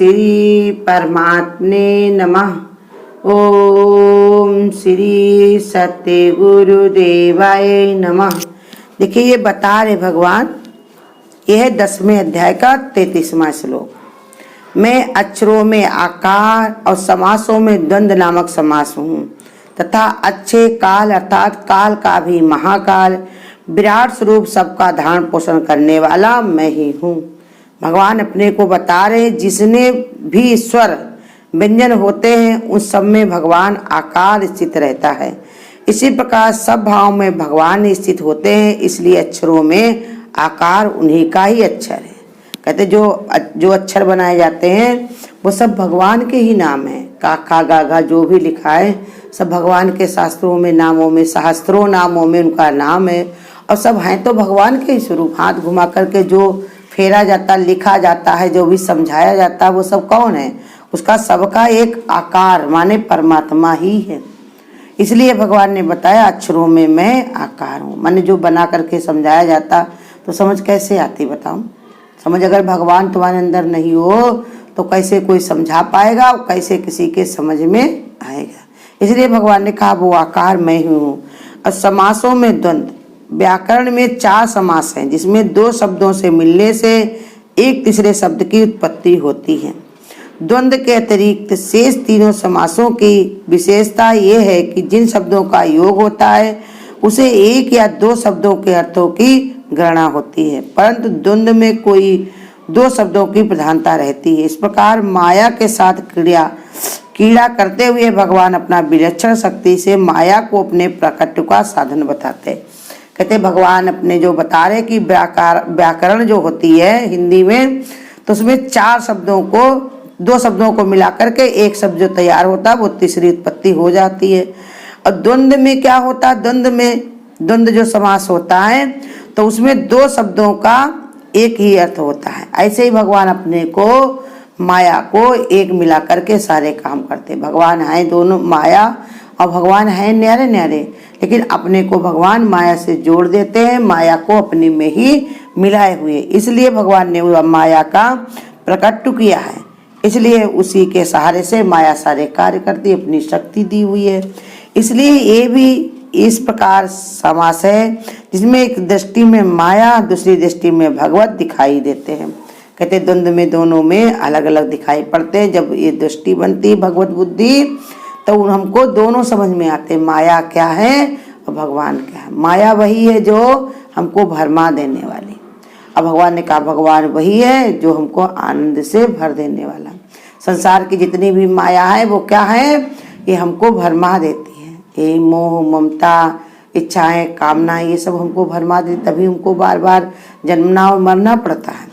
श्री परमात्मे नमः। ओम श्री सत्य गुरुदेवाय नमः। देखिए ये बता रहे भगवान, यह है 10वें अध्याय का 33वां श्लोक। मैं अक्षरों में आकार और समासों में द्वंद्व नामक समास हूँ तथा अच्छे काल अर्थात काल का भी महाकाल विराट स्वरूप सबका धारण पोषण करने वाला मैं ही हूँ। भगवान अपने को बता रहे, जिसने भी स्वर व्यंजन होते हैं उन सब में भगवान आकार स्थित रहता है। इसी प्रकार सब भाव में भगवान स्थित होते हैं, इसलिए अक्षरों में आकार उन्हीं का ही अक्षर है। कहते जो अक्षर बनाए जाते हैं वो सब भगवान के ही नाम है। काका गागा जो भी लिखा है सब भगवान के शास्त्रों में, नामों में, सहस्त्रों नामों में उनका नाम है और सब हैं तो भगवान के ही स्वरूप। हाथ घुमा करके जो फेरा जाता, लिखा जाता है, जो भी समझाया जाता है वो सब कौन है? उसका सबका एक आकार माने परमात्मा ही है। इसलिए भगवान ने बताया अक्षरों में मैं आकार हूँ। माने जो बना करके समझाया जाता तो समझ कैसे आती बताऊं? समझ अगर भगवान तुम्हारे अंदर नहीं हो तो कैसे कोई समझा पाएगा, कैसे किसी के समझ में आएगा? इसलिए भगवान ने कहा वो आकार मैं ही हूँ। और समासों में द्वंद्व, व्याकरण में 4 समास हैं जिसमें 2 शब्दों से मिलने से एक तीसरे शब्द की उत्पत्ति होती है। द्वंद्व के अतिरिक्त शेष तीनों समासों की विशेषता ये है कि जिन शब्दों का योग होता है उसे 1 या 2 शब्दों के अर्थों की गणना होती है, परंतु द्वंद्व में कोई 2 शब्दों की प्रधानता रहती है। इस प्रकार माया के साथ कीड़ा करते हुए भगवान अपना विलक्षण शक्ति से माया को अपने प्रकट का साधन बताते। कहते भगवान अपने जो बता रहे कि व्याकरण जो होती है हिंदी में, तो उसमें 4 शब्दों को 2 शब्दों को मिलाकर के एक शब्द जो तैयार होता है वो तीसरी उत्पत्ति हो जाती है। और द्वंद्व में क्या होता है? द्वंद्व जो समास होता है तो उसमें 2 शब्दों का एक ही अर्थ होता है। ऐसे ही भगवान अपने को माया को एक मिला करके सारे काम करते। भगवान है दोनों, माया और भगवान है न्यारे न्यारे, लेकिन अपने को भगवान माया से जोड़ देते हैं, माया को अपने में ही मिलाए हुए। इसलिए भगवान ने माया का प्रकट किया है, इसलिए उसी के सहारे से माया सारे कार्य करती, अपनी शक्ति दी हुई है। इसलिए ये भी इस प्रकार समास है जिसमें एक दृष्टि में माया, दूसरी दृष्टि में भगवत दिखाई देते हैं। कहते द्वंद्व में दोनों में अलग अलग दिखाई पड़ते हैं। जब ये दृष्टि बनती भगवत बुद्धि तो हमको दोनों समझ में आते, माया क्या है और भगवान क्या है। माया वही है जो हमको भरमा देने वाली, अब भगवान ने कहा भगवान वही है जो हमको आनंद से भर देने वाला। संसार की जितनी भी माया है वो क्या है? ये हमको भरमा देती है। ये मोह, ममता, इच्छाएं, कामना, ये सब हमको भरमा देती, तभी हमको बार बार जन्मना और मरना पड़ता है।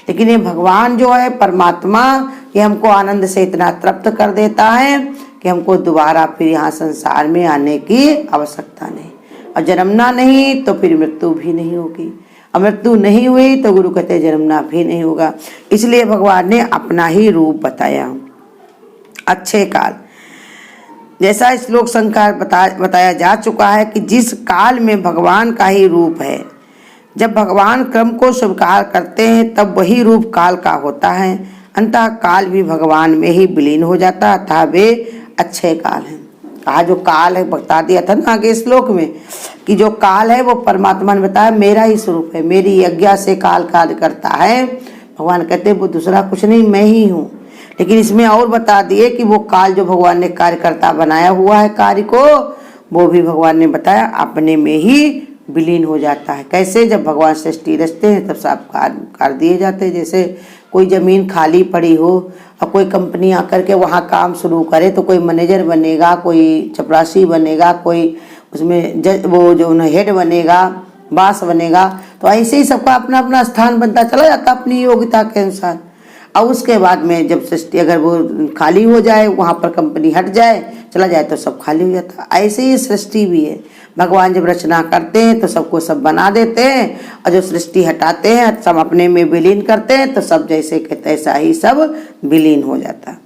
लेकिन ये भगवान जो है परमात्मा, ये हमको आनंद से इतना तृप्त कर देता है कि हमको दोबारा फिर यहाँ संसार में आने की आवश्यकता नहीं, और जन्मना नहीं तो फिर मृत्यु भी नहीं होगी, और मृत्यु नहीं हुई तो गुरु कहते जन्मना भी नहीं होगा। इसलिए भगवान ने अपना ही रूप बताया। अच्छे काल, जैसा श्लोक संकार बताया जा चुका है कि जिस काल में भगवान का ही रूप है, जब भगवान क्रम को स्वीकार करते हैं तब वही रूप काल का होता है। अंतः काल भी भगवान में ही विलीन हो जाता है, अतः वे अच्छे काल हैं। कहा जो काल है, बता दिया था ना आगे श्लोक में कि जो काल है वो परमात्मा ने बताया मेरा ही स्वरूप है, मेरी आज्ञा से काल कार्य करता है। भगवान कहते वो दूसरा कुछ नहीं, मैं ही हूँ। लेकिन इसमें और बता दिए कि वो काल जो भगवान ने कार्यकर्ता बनाया हुआ है कार्य को, वो भी भगवान ने बताया अपने में ही विलीन हो जाता है। कैसे? जब भगवान सृष्टि रचते हैं तब सब कार्य कर दिए जाते हैं। जैसे कोई जमीन खाली पड़ी हो और कोई कंपनी आकर के वहाँ काम शुरू करे तो कोई मैनेजर बनेगा, कोई चपरासी बनेगा, कोई उसमें वो जो हेड बनेगा, बॉस बनेगा। तो ऐसे ही सबका अपना अपना स्थान बनता चला जाता अपनी योग्यता के अनुसार। और उसके बाद में जब सृष्टि अगर वो खाली हो जाए, वहाँ पर कंपनी हट जाए, चला जाए तो सब खाली हो जाता। ऐसे ही सृष्टि भी है। भगवान जब रचना करते हैं तो सबको सब बना देते हैं, और जो सृष्टि हटाते हैं सब अपने में विलीन करते हैं तो सब जैसे के तैसा ही सब विलीन हो जाता।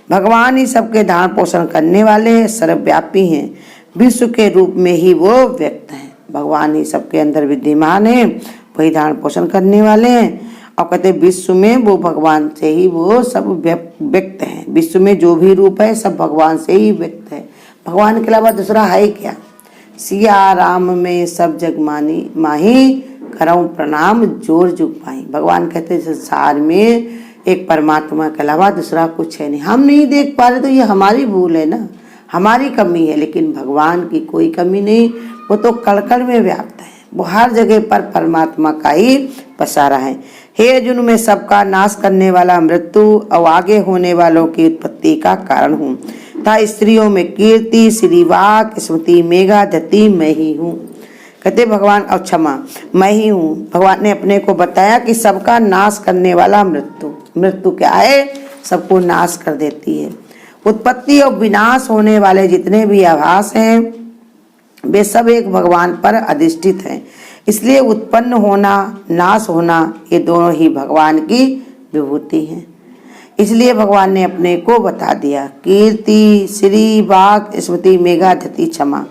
भगवान ही सबके धारण पोषण करने वाले हैं, सर्वव्यापी हैं, विश्व के रूप में ही वो व्यक्त हैं। भगवान ही सबके अंदर विद्यमान है, वही धारण पोषण करने वाले हैं। और कहते विश्व में वो भगवान से ही वो सब व्यक्त है। विश्व में जो भी रूप है सब भगवान से ही व्यक्त है, भगवान के अलावा दूसरा है क्या। सिया राम में सब जग मानी माही, करऊं प्रणाम जोर जुग पाई। भगवान कहते संसार में एक परमात्मा के अलावा दूसरा कुछ है नहीं। हम नहीं देख पा रहे तो ये हमारी भूल है ना, हमारी कमी है, लेकिन भगवान की कोई कमी नहीं। वो तो कण कण में व्याप्त है, वो हर जगह पर परमात्मा का ही पसारा है। हे अर्जुन, मैं सबका नाश करने वाला मृत्यु और आगे होने वालों की उत्पत्ति का कारण हूँ, तथा स्त्रियों में कीर्ति श्रीवाक स्मृति मेघा धति मैं ही हूँ। कहते भगवान और क्षमा मैं ही हूँ। भगवान ने अपने को बताया कि सबका नाश करने वाला मृत्यु क्या है, सबको नाश कर देती है। उत्पत्ति और विनाश होने वाले जितने भी आभास हैं वे सब एक भगवान पर अधिष्ठित हैं। इसलिए उत्पन्न होना नाश होना ये दोनों ही भगवान की विभूति हैं। इसलिए भगवान ने अपने को बता दिया। कीर्ति श्री वाक स्मृति मेघा धति क्षमा,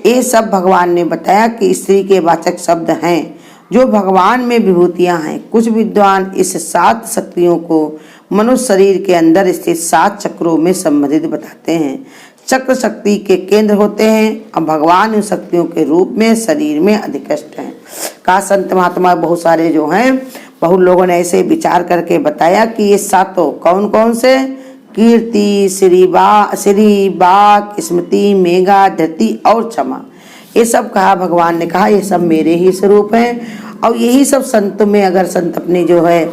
ये सब भगवान ने बताया कि स्त्री के वाचक शब्द हैं जो भगवान में विभूतियां हैं। कुछ विद्वान इस 7 शक्तियों को मनुष्य शरीर के अंदर स्थित 7 चक्रों में संबंधित बताते हैं। चक्र शक्ति के केंद्र होते हैं और भगवान उन शक्तियों के रूप में शरीर में अधिष्ठ हैं। का संत महात्मा बहुत सारे जो हैं, बहुत लोगों ने ऐसे विचार करके बताया कि ये 7 कौन कौन से, कीर्ति श्री वाक स्मृति मेघा धति और क्षमा, ये सब कहा। भगवान ने कहा ये सब मेरे ही स्वरूप हैं। और यही सब संत में अगर संत अपनी जो है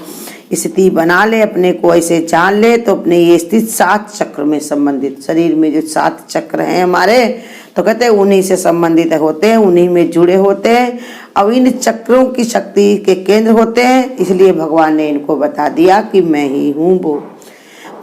स्थिति बना ले, अपने को ऐसे जान ले, तो अपने ये स्थित 7 चक्र में संबंधित, शरीर में जो 7 चक्र हैं हमारे, तो कहते हैं उन्हीं से संबंधित होते हैं, उन्हीं में जुड़े होते हैं। अब इन चक्रों की शक्ति के केंद्र होते हैं। इसलिए भगवान ने इनको बता दिया कि मैं ही हूँ वो।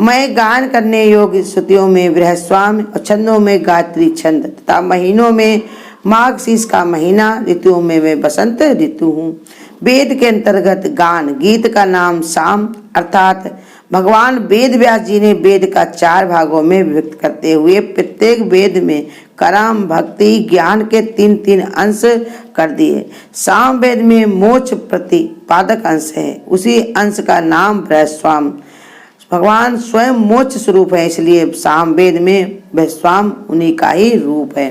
मैं गान करने योग्य श्रुतियों में बृहस्वामी और छंदों में गायत्री छंद तथा महीनों में माघ शीष का महीना, ऋतुओं में मैं बसंत ऋतु हूँ। वेद के अंतर्गत गान गीत का नाम साम, अर्थात भगवान वेद व्यास जी ने वेद का 4 भागों में विभक्त करते हुए प्रत्येक वेद में कर्म भक्ति ज्ञान के 3-3 अंश कर दिए। साम वेद में मोक्ष प्रतिपादक अंश है, उसी अंश का नाम बृहस्वाम। भगवान स्वयं मोक्ष स्वरूप है, इसलिए साम वेद में बृहस्वाम उन्हीं का ही रूप है।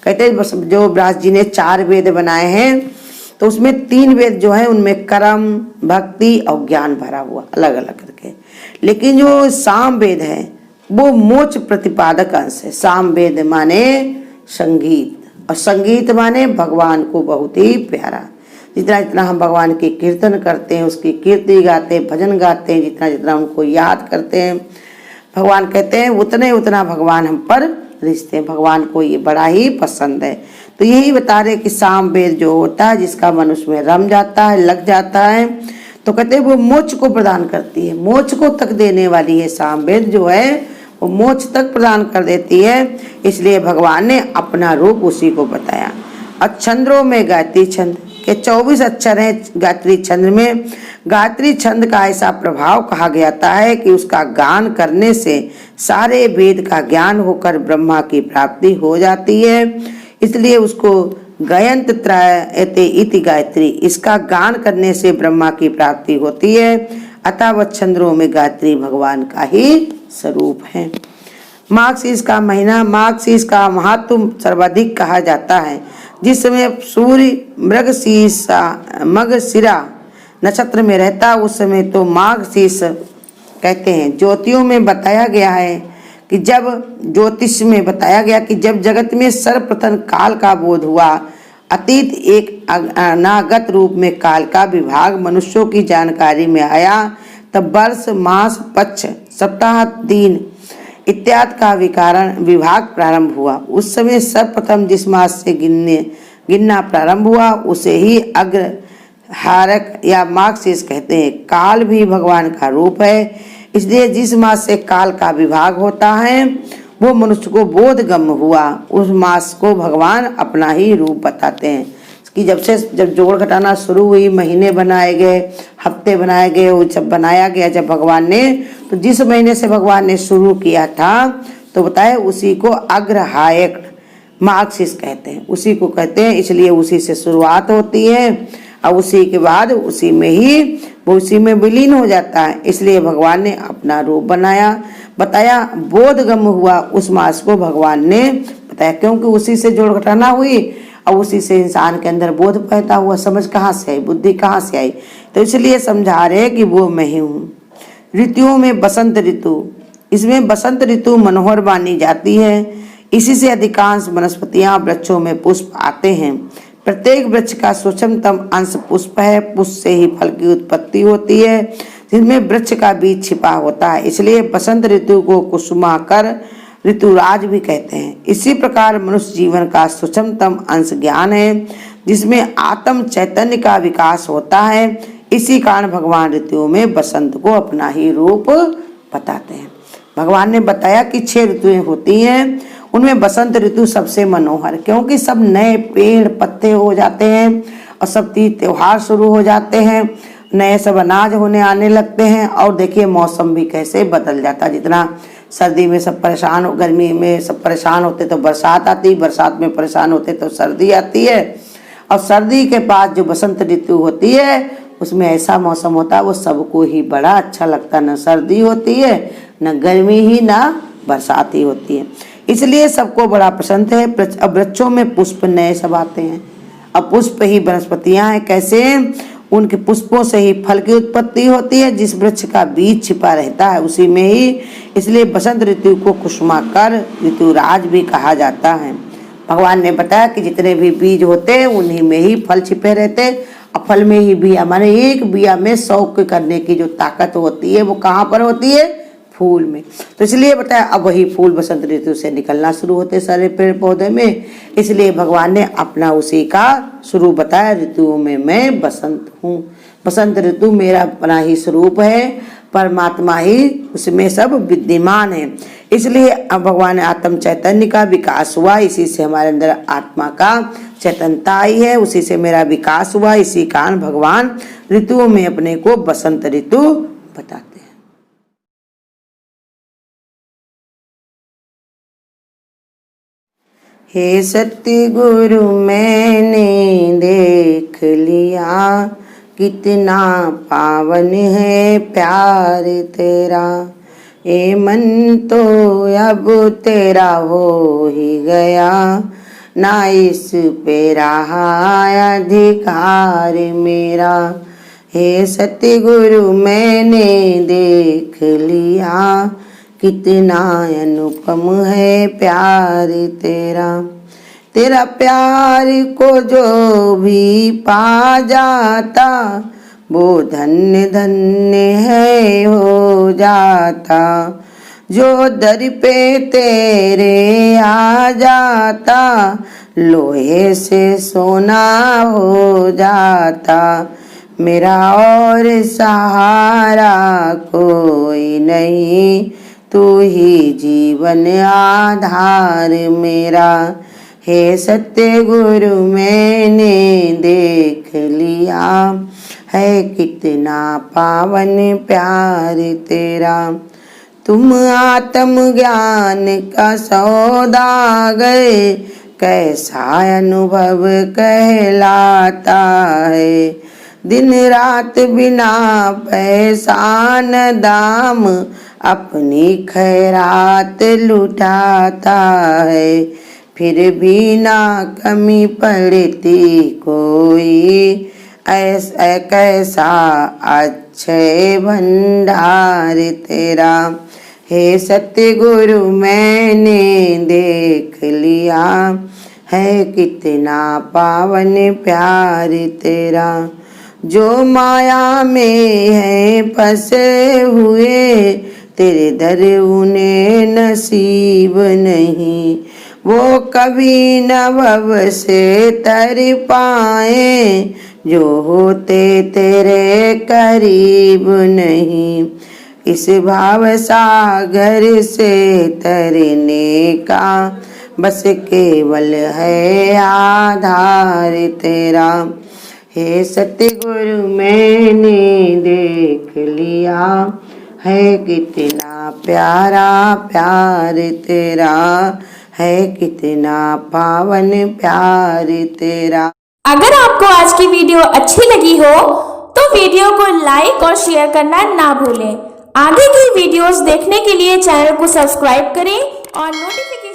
कहते हैं जो व्यास जी ने 4 वेद बनाए हैं, तो उसमें 3 वेद जो है उनमें कर्म भक्ति और ज्ञान भरा हुआ अलग अलग करके, लेकिन जो साम वेद है वो मोक्ष प्रतिपादक अंश है। साम वेद माने संगीत, और संगीत माने भगवान को बहुत ही प्यारा। जितना जितना हम भगवान की कीर्तन करते हैं, उसकी कीर्ति गाते हैं, भजन गाते हैं, जितना जितना उनको याद करते हैं, भगवान कहते हैं उतने उतना भगवान हम पर रिश्ते हैं। भगवान को ये बड़ा ही पसंद है। तो यही बता रहे कि साम वेद जो होता है, जिसका मन उसमें रम जाता है, लग जाता है, तो कहते हैं वो मोक्ष को प्रदान करती है, मोक्ष को तक देने वाली है। साम वेद जो है वो मोक्ष तक प्रदान कर देती है। इसलिए भगवान ने अपना रूप उसी को बताया। अक्षरों में गायत्री छंद के 24 अक्षर हैं। गायत्री छंद में गायत्री छंद का ऐसा प्रभाव कहा गया है कि उसका गान करने से सारे वेद का ज्ञान होकर ब्रह्मा की प्राप्ति हो जाती है। इसलिए उसको गायंत त्रयते इति गायत्री, इसका गान करने से ब्रह्मा की प्राप्ति होती है। अतः वह छंदों में गायत्री भगवान का ही स्वरूप है। माघ शीष का महीना, माघ शीष का महत्व सर्वाधिक कहा जाता है। जिस समय सूर्य मृगशिरा नक्षत्र में रहता, उस समय तो माघ शीष कहते हैं। ज्योतियों में बताया गया है कि जब ज्योतिष में बताया गया कि जब जगत में सर्वप्रथम काल का बोध हुआ, अतीत एक अनागत रूप में काल का विभाग मनुष्यों की जानकारी में आया, तब वर्ष मास पक्ष सप्ताह दिन इत्यादि का विभाग प्रारंभ हुआ। उस समय सर्वप्रथम जिस मास से गिनना प्रारंभ हुआ उसे ही अग्रहारक या माघ शीष कहते हैं। काल भी भगवान का रूप है, इसलिए जिस मास से काल का विभाग होता है वो मनुष्य को बोधगम्य हुआ, उस मास को भगवान अपना ही रूप बताते हैं। कि जब जोड़ घटाना शुरू हुई, महीने बनाए गए, हफ्ते बनाए गए, वो जब बनाया गया जब भगवान ने, तो जिस महीने से भगवान ने शुरू किया था तो बताए उसी को अग्रहायक माघ शीष कहते हैं, उसी को कहते हैं। इसलिए उसी से शुरुआत होती है। और उसी के बाद उसी में ही वो उसी में विलीन हो जाता है। इसलिए भगवान ने अपना रूप बताया। बोधगम हुआ उस मास को भगवान ने बताया, क्योंकि उसी से जोड़ घटाना हुई और उसी से इंसान के अंदर बोध पैदा हुआ। समझ कहाँ से आई, बुद्धि कहाँ से आई, तो इसलिए समझा रहे कि वो मैं ही हूँ। ऋतुओं में बसंत ऋतु, इसमें बसंत ऋतु मनोहर मानी जाती है। इसी से अधिकांश वनस्पतियां वृक्षों में पुष्प आते हैं। प्रत्येक वृक्ष का सूक्ष्मतम अंश पुष्प है। पुष्प से ही फल की उत्पत्ति होती है, जिसमें वृक्ष का बीज छिपा होता है। इसलिए बसंत ऋतु को कुसुमाकर ऋतुराज भी कहते हैं। इसी प्रकार मनुष्य जीवन का सूक्ष्मतम अंश ज्ञान है, जिसमें आत्म चैतन्य का विकास होता है। इसी कारण भगवान ऋतुओं में बसंत को अपना ही रूप बताते हैं। भगवान ने बताया कि 6 ऋतुएं होती हैं, उनमें बसंत ऋतु सबसे मनोहर, क्योंकि सब नए पेड़ पत्ते हो जाते हैं और सब तीज त्योहार शुरू हो जाते हैं, नए सब अनाज होने आने लगते हैं। और देखिए मौसम भी कैसे बदल जाता है। जितना सर्दी में सब परेशान हो, गर्मी में सब परेशान होते तो बरसात आती, बरसात में परेशान होते तो सर्दी आती है, और सर्दी के बाद जो बसंत ऋतु होती है उसमें ऐसा मौसम होता है वो सबको ही बड़ा अच्छा लगता है। न सर्दी होती है, न गर्मी ही, न बरसात ही होती है, इसलिए सबको बड़ा पसंद है। अब वृक्षों में पुष्प नए सब आते हैं। अब पुष्प ही वनस्पतियां हैं, कैसे? उनके पुष्पों से ही फल की उत्पत्ति होती है। जिस वृक्ष का बीज छिपा रहता है उसी में ही, इसलिए बसंत ऋतु को कुसुमाकर ऋतुराज भी कहा जाता है। भगवान ने बताया कि जितने भी बीज होते हैं उन्हीं में ही फल छिपे रहते, और फल में ही बिया, माने एक बिया में 100 करने की जो ताकत होती है वो कहाँ पर होती है? फूल में। तो इसलिए बताया अब वही फूल बसंत ऋतु से निकलना शुरू होते सारे पेड़ पौधे में, इसलिए भगवान ने अपना उसी का स्वरूप बताया। ऋतुओं में मैं बसंत हूँ। बसंत ऋतु मेरा अपना ही स्वरूप है, परमात्मा ही उसमें सब विद्यमान है। इसलिए अब भगवान आत्म चैतन्य का विकास हुआ, इसी से हमारे अंदर आत्मा का चैतन्यता आई है, उसी से मेरा विकास हुआ। इसी कारण भगवान ऋतुओं में अपने को बसंत ऋतु बताते हैं। हे सत्य गुरु मैंने देख लिया, कितना पावन है प्यार तेरा। ए मन तो अब तेरा हो ही गया, ना इस पे रहा अधिकार मेरा। हे सत्य गुरु मैंने देख लिया, कितना अनुपम है प्यार तेरा। तेरा प्यार को जो भी पा जाता, वो धन्य धन्य है हो जाता। जो दर पे तेरे आ जाता, लोहे से सोना हो जाता। मेरा और सहारा कोई नहीं, तू ही जीवन आधार मेरा। हे सत्य गुरु मैंने देख लिया, है कितना पावन प्यार तेरा। तुम आत्म ज्ञान का सौदागर, कैसा अनुभव कहलाता है। दिन रात बिना पैसा न दाम, अपनी खैरात लुटाता है। फिर भी ना कमी पड़ती कोई, ऐसा कैसा अक्षय भंडार तेरा। हे सत्य गुरु मैंने देख लिया, है कितना पावन प्यार तेरा। जो माया में है फंसे हुए, तेरे दर उन्हें नसीब नहीं। वो कभी न भव से तर पाए, जो होते तेरे करीब नहीं। इस भाव सागर से तरने का, बस केवल है आधार तेरा। हे सत्य गुरु मैंने देख लिया, है कितना प्यारा प्यार तेरा। है कितना पावन प्यार तेरा। अगर आपको आज की वीडियो अच्छी लगी हो तो वीडियो को लाइक और शेयर करना ना भूलें। आगे की वीडियोस देखने के लिए चैनल को सब्सक्राइब करें और नोटिफिकेशन